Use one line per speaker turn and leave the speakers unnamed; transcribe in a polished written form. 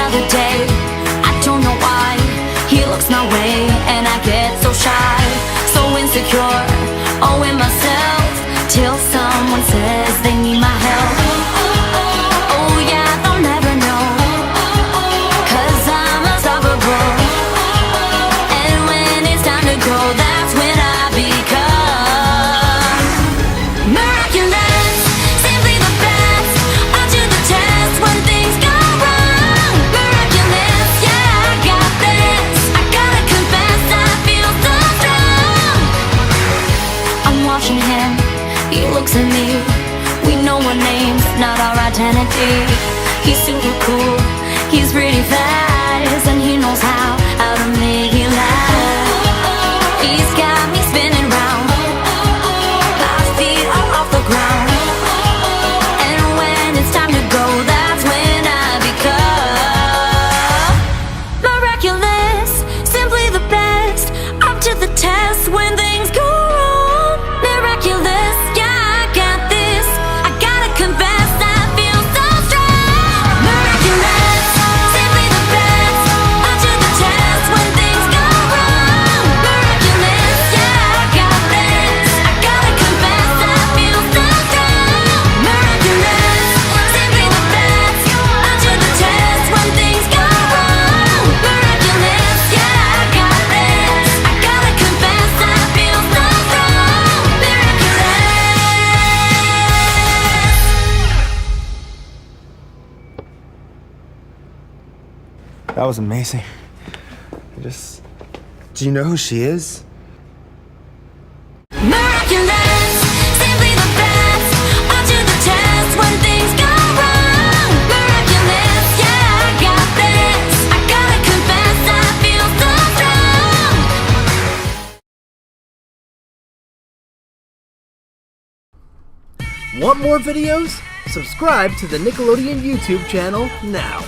other day. I don't know why he looks my way, and I get so shy, so insecure, oh, in myself, till someone says they need my help. Oh yeah, they'll never know, 'cause I'm unstoppable. And when it's time to go, that's when I become miraculous, simply the best, up to the test when things go wrong. Miraculous, yeah, I got this. I gotta confess, I feel so strong. I'm watching him, he looks at me. We know our names, not our identity. He's super cool, he's pretty fast, and he knows how to make me laugh. He's got me spinning round, my feet are off the ground. And when it's time to go, that's when I become miraculous, simply the best, up to the test when things go wrong. Miraculous, yeah, I got this. I gotta confess, I feel so strong. Miraculous, simply the best, up to the test when things go wrong. Miraculous, yeah, I got this. I gotta confess, I feel so strong. Miraculous, simply the best, up to the test when things go wrong. Miraculous, yeah, I got this. I gotta confess, I feel so strong.
That was amazing. Do you know who she is?
Miraculous, simply the best, up to the test when things go wrong. Miraculous, yeah, I got this. I gotta confess, I feel so strong.
Want more videos? Subscribe to the Nickelodeon YouTube channel now.